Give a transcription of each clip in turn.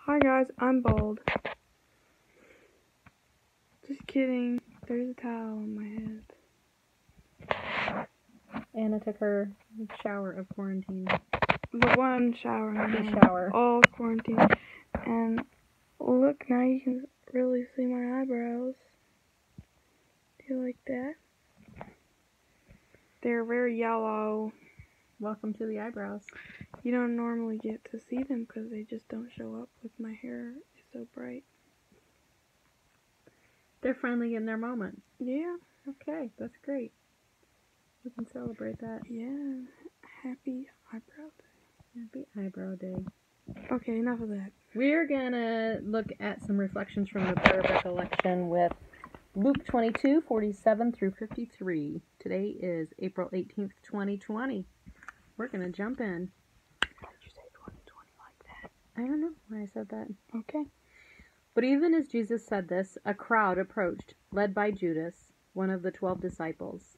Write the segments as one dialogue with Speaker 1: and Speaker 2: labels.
Speaker 1: Hi guys, I'm bald. Just kidding. There's a towel on my head.
Speaker 2: Anna took her shower of quarantine.
Speaker 1: The one shower.
Speaker 2: The shower.
Speaker 1: All quarantine. And look, now you can really see my eyebrows. Do you like that? They're very yellow.
Speaker 2: Welcome to the eyebrows.
Speaker 1: You don't normally get to see them because they just don't show up with my hair. It's so bright.
Speaker 2: They're finally in their moment.
Speaker 1: Yeah.
Speaker 2: Okay, that's great. We can celebrate that.
Speaker 1: Yeah. Happy eyebrow day.
Speaker 2: Happy eyebrow day.
Speaker 1: Okay, enough of that.
Speaker 2: We're gonna look at some reflections from the prayer recollection with Luke 22:47 through 53. Today is April 18th, 2020. We're gonna jump in.
Speaker 1: How did you say 2020 like that?
Speaker 2: I don't know why I said that.
Speaker 1: Okay.
Speaker 2: But even as Jesus said this, a crowd approached, led by Judas, one of the 12 disciples.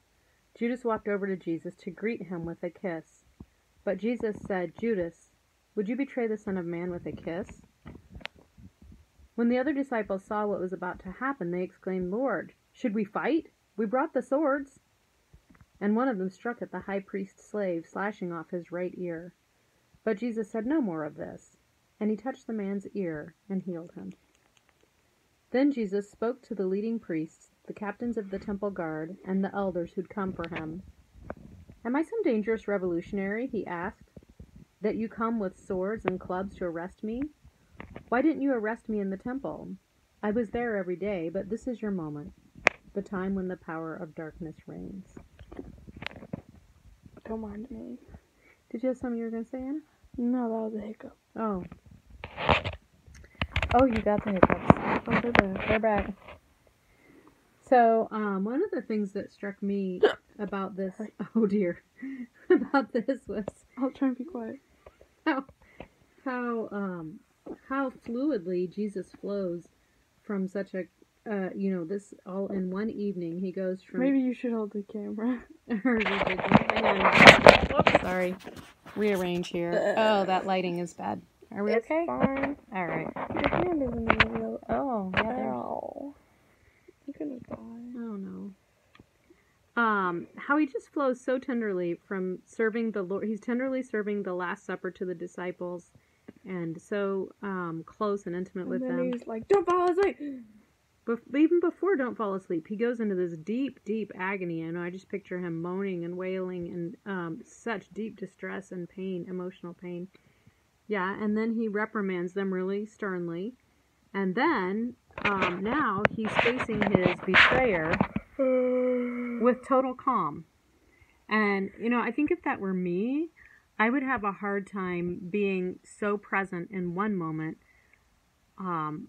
Speaker 2: Judas walked over to Jesus to greet him with a kiss. But Jesus said, "Judas, would you betray the Son of Man with a kiss?" When the other disciples saw what was about to happen, they exclaimed, "Lord, should we fight? We brought the swords." And one of them struck at the high priest's slave, slashing off his right ear. But Jesus said, "No more of this." And he touched the man's ear and healed him. Then Jesus spoke to the leading priests, the captains of the temple guard, and the elders who'd come for him. "Am I some dangerous revolutionary," he asked, "that you come with swords and clubs to arrest me? Why didn't you arrest me in the temple? I was there every day, but this is your moment, the time when the power of darkness reigns."
Speaker 1: Don't mind me.
Speaker 2: Did you have something you were going to say, Anna?
Speaker 1: No, that was a hiccup.
Speaker 2: Oh. Oh, you got the hiccups.
Speaker 1: Oh, they're back.
Speaker 2: They're back. So, one of the things that struck me about this, oh dear, about this was
Speaker 1: I'll try and be quiet.
Speaker 2: how fluidly Jesus flows from such a, this all in one evening. He goes from...
Speaker 1: Maybe you should hold the camera.
Speaker 2: Oops, sorry. Rearrange here. Oh, that lighting is bad. Are we okay?
Speaker 1: Fine.
Speaker 2: All right.
Speaker 1: Your hand is in the middle.
Speaker 2: Oh, yeah.
Speaker 1: Ow. I'm gonna die.
Speaker 2: Oh, no. How he just flows so tenderly from serving the Lord. He's tenderly serving the Last Supper to the disciples, and so close and intimate with them.
Speaker 1: And he's like, "Don't fall asleep."
Speaker 2: Even before "Don't Fall Asleep," he goes into this deep, deep agony. I just picture him moaning and wailing in such deep distress and pain, emotional pain. Yeah, and then he reprimands them really sternly. And then, now he's facing his betrayer with total calm. And, I think if that were me, I would have a hard time being so present in one moment,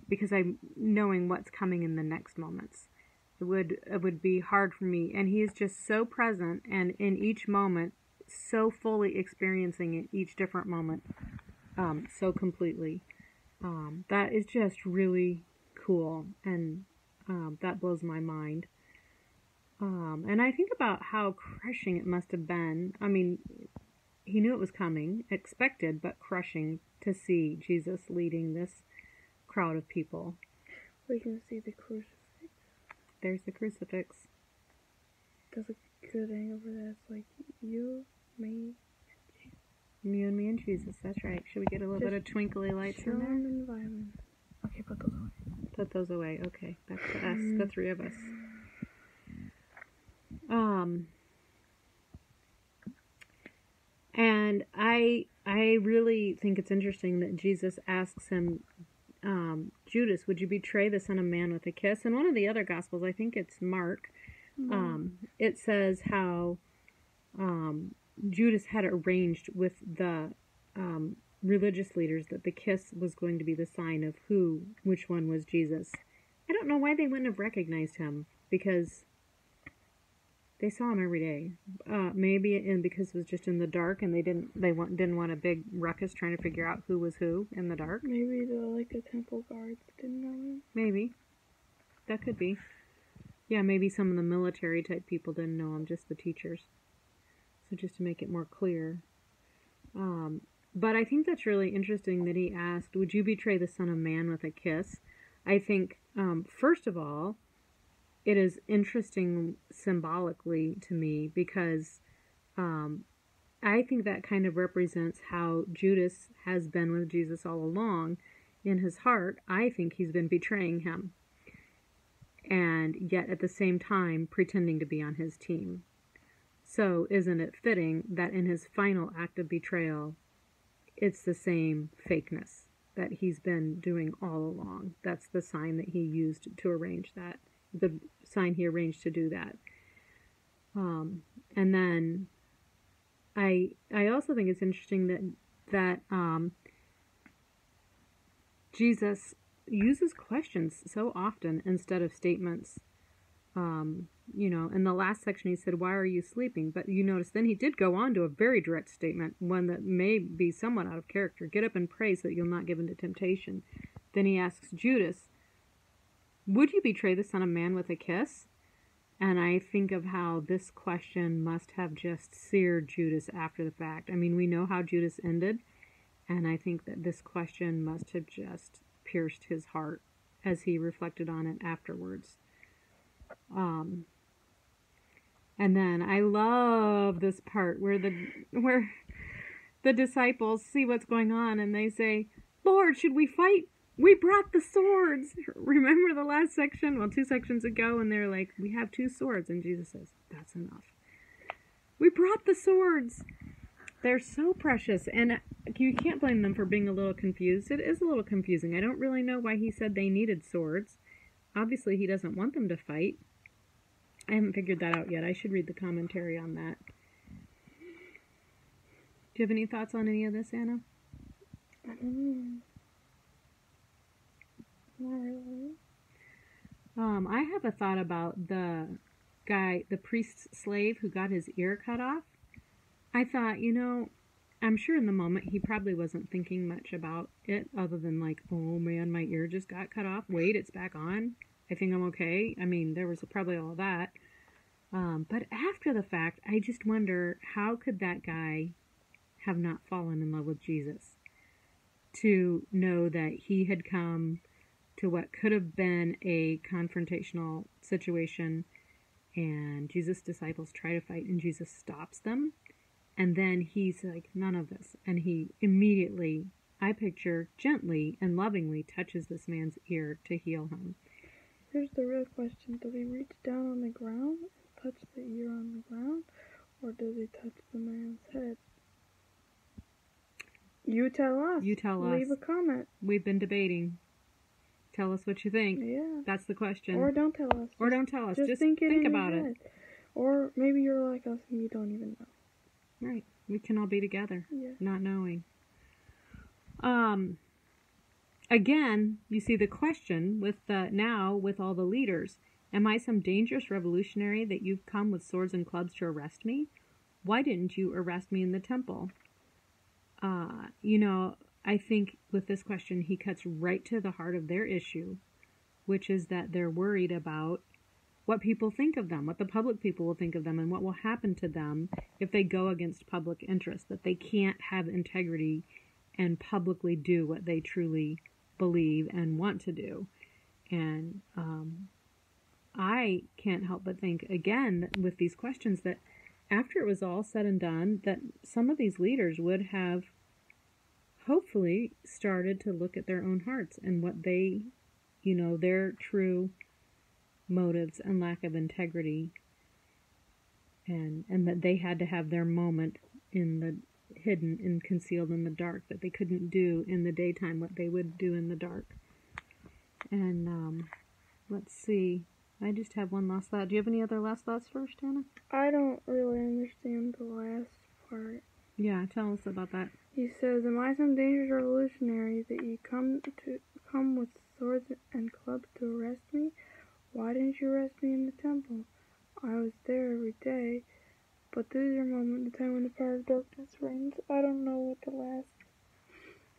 Speaker 2: because I'm knowing what's coming in the next moments. It would be hard for me. And he is just so present, and in each moment, so fully experiencing it, each different moment, so completely. That is just really cool, and that blows my mind. And I think about how crushing it must have been. I mean, he knew it was coming, expected, but crushing to see Jesus leading this crowd of people.
Speaker 1: We can see the crucifix.
Speaker 2: There's the crucifix.
Speaker 1: Does a good angle for that. It's like you, me,
Speaker 2: You and me and Jesus, that's right. Should we get a little bit of twinkly lights in there?
Speaker 1: Environment. Okay, put those away.
Speaker 2: Put those away. Okay, back to us, the three of us. And I really think it's interesting that Jesus asks him, "Judas, would you betray the Son of Man with a kiss?" And one of the other Gospels, I think it's Mark, it says how Judas had arranged with the religious leaders that the kiss was going to be the sign of which one was Jesus. I don't know why they wouldn't have recognized him, because they saw him every day. Maybe because it was just in the dark, and they didn't want a big ruckus trying to figure out who was who in the dark.
Speaker 1: Maybe the temple guards didn't know him.
Speaker 2: Maybe. That could be. Yeah, maybe some of the military type people didn't know him, just the teachers. So just to make it more clear. But I think that's really interesting that he asked, would you betray the Son of Man with a kiss? I think, first of all, it is interesting symbolically to me because I think that kind of represents how Judas has been with Jesus all along. In his heart, I think he's been betraying him, and yet at the same time pretending to be on his team. So isn't it fitting that in his final act of betrayal, it's the same fakeness that he's been doing all along? That's the sign that he used to arrange that, the sign he arranged to do that. And then I also think it's interesting that Jesus uses questions so often instead of statements. In the last section he said, "Why are you sleeping?" But you notice then he did go on to a very direct statement, one that may be somewhat out of character. "Get up and pray so that you'll not give into temptation." Then he asks Judas, "Would you betray the Son of Man with a kiss?" And I think of how this question must have just seared Judas after the fact. I mean, we know how Judas ended, and I think that this question must have just pierced his heart as he reflected on it afterwards. And then I love this part where the disciples see what's going on and they say, "Lord, should we fight? We brought the swords." Remember the last section? Well, 2 sections ago, and they're like, "We have 2 swords." And Jesus says, "That's enough. We brought the swords." They're so precious, and you can't blame them for being a little confused. It is a little confusing. I don't really know why he said they needed swords. Obviously, he doesn't want them to fight. I haven't figured that out yet. I should read the commentary on that. Do you have any thoughts on any of this, Anna?
Speaker 1: I don't know. Not really.
Speaker 2: I have a thought about the guy, the priest's slave who got his ear cut off. I thought, I'm sure in the moment he probably wasn't thinking much about it other than like, "Oh man, my ear just got cut off. Wait, it's back on. I think I'm okay." I mean, there was probably all that. But after the fact, I just wonder, how could that guy have not fallen in love with Jesus? To know that he had come to what could have been a confrontational situation, and Jesus' disciples try to fight, and Jesus stops them. And then he's like, "None of this." And he immediately, I picture, gently and lovingly touches this man's ear to heal him.
Speaker 1: Here's the real question. Does he reach down on the ground and touch the ear on the ground? Or does he touch the man's head? You tell us.
Speaker 2: You tell us.
Speaker 1: Leave a comment.
Speaker 2: We've been debating. Tell us what you think.
Speaker 1: Yeah.
Speaker 2: That's the question.
Speaker 1: Or don't tell us.
Speaker 2: Or don't tell us.
Speaker 1: Just
Speaker 2: think
Speaker 1: it
Speaker 2: about it.
Speaker 1: Or maybe you're like us and you don't even know.
Speaker 2: Right. We can all be together.
Speaker 1: Yeah.
Speaker 2: Not knowing. Again, you see the question with all the leaders. "Am I some dangerous revolutionary that you've come with swords and clubs to arrest me? Why didn't you arrest me in the temple?" I think with this question, he cuts right to the heart of their issue, which is that they're worried about what people think of them, what the public people will think of them, and what will happen to them if they go against public interest, that they can't have integrity and publicly do what they truly believe and want to do. And I can't help but think, again, with these questions, that after it was all said and done, that some of these leaders would have hopefully started to look at their own hearts and what they, their true motives and lack of integrity, and that they had to have their moment in the hidden and concealed in the dark, that they couldn't do in the daytime what they would do in the dark. And let's see, I just have one last thought. Do you have any other last thoughts first, Anna?
Speaker 1: I don't really understand the last part.
Speaker 2: Yeah, tell us about that.
Speaker 1: He says, "Am I some dangerous revolutionary that you come with swords and clubs to arrest me? Why didn't you arrest me in the temple? I was there every day. But this is your moment, the time when the power of darkness reigns." I don't know what the last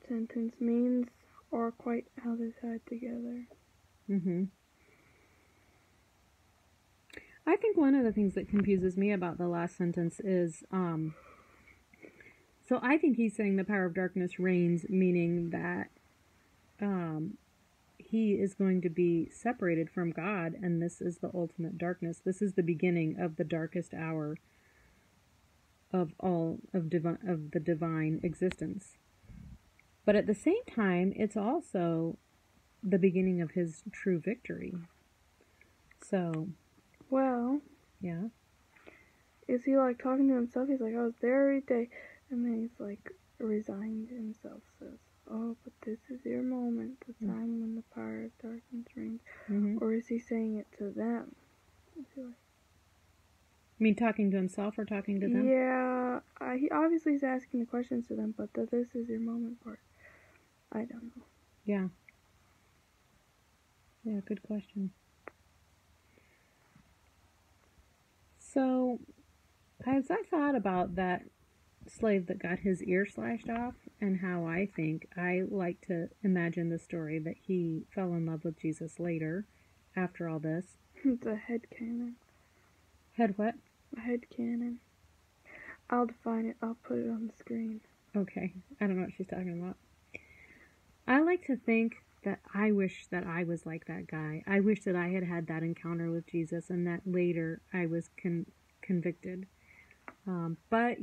Speaker 1: sentence means or quite how they're tied together.
Speaker 2: I think one of the things that confuses me about the last sentence is So I think he's saying the power of darkness reigns, meaning that he is going to be separated from God, and this is the ultimate darkness. This is the beginning of the darkest hour of all of the divine existence. But at the same time, it's also the beginning of his true victory. So,
Speaker 1: Well,
Speaker 2: yeah.
Speaker 1: is he like talking to himself? He's like, I was there every day. And then he's like resigned himself, says, oh, but this is your moment, the time when the power of darkness reigns.
Speaker 2: Mm-hmm.
Speaker 1: Or is he saying it to them? Is he like,
Speaker 2: You mean talking to himself or talking to them?
Speaker 1: yeah, he obviously is asking the questions to them, but the this is your moment part, I don't know.
Speaker 2: Yeah. Yeah, good question. So, as I thought about that slave that got his ear slashed off, and how I like to imagine the story that he fell in love with Jesus later, after all this.
Speaker 1: It's a headcanon.
Speaker 2: Head what?
Speaker 1: A headcanon. I'll define it. I'll put it on the screen.
Speaker 2: Okay. I don't know what she's talking about. I like to think that I wish that I was like that guy. I wish that I had had that encounter with Jesus and that later I was convicted. But,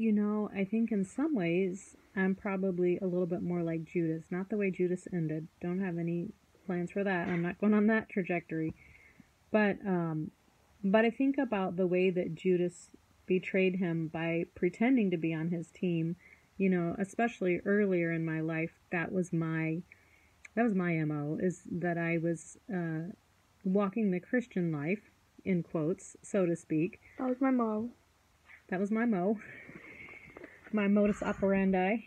Speaker 2: I think in some ways I'm probably a little bit more like Judas. Not the way Judas ended. Don't have any plans for that. I'm not going on that trajectory. But I think about the way that Judas betrayed him by pretending to be on his team. Especially earlier in my life, that was my MO, is that I was walking the Christian life, in quotes, so to speak.
Speaker 1: That was my mo.
Speaker 2: That was my mo. My modus operandi.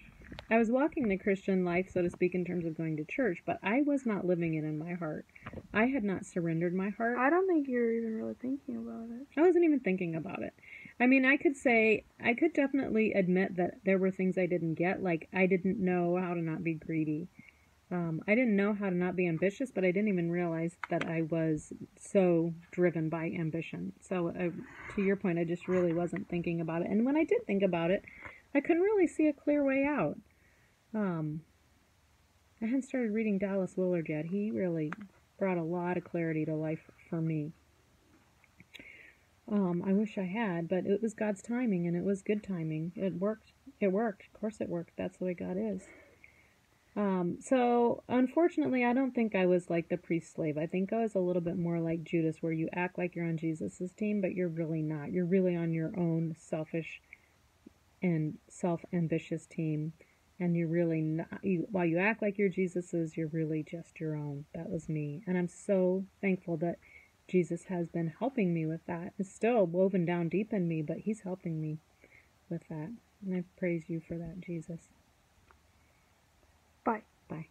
Speaker 2: I was walking the Christian life, so to speak, in terms of going to church, but I was not living it in my heart. I had not surrendered my heart.
Speaker 1: I don't think you're even really thinking about it.
Speaker 2: I wasn't even thinking about it. I mean, I could definitely admit that there were things I didn't get, like I didn't know how to not be greedy. I didn't know how to not be ambitious, but I didn't even realize that I was so driven by ambition. So, to your point, I just really wasn't thinking about it. And when I did think about it, I couldn't really see a clear way out. I hadn't started reading Dallas Willard yet. He really brought a lot of clarity to life for me. I wish I had, but it was God's timing, and it was good timing. It worked. It worked. Of course it worked. That's the way God is. So, unfortunately, I don't think I was like the priest slave. I think I was a little bit more like Judas, where you act like you're on Jesus's team, but you're really not. You're really on your own selfish and self-ambitious team, and you're really not. While you act like you're Jesus's, you're really just your own. That was me, and I'm so thankful that Jesus has been helping me with that. It's still woven down deep in me, but he's helping me with that, and I praise you for that, Jesus.
Speaker 1: Bye.
Speaker 2: Bye.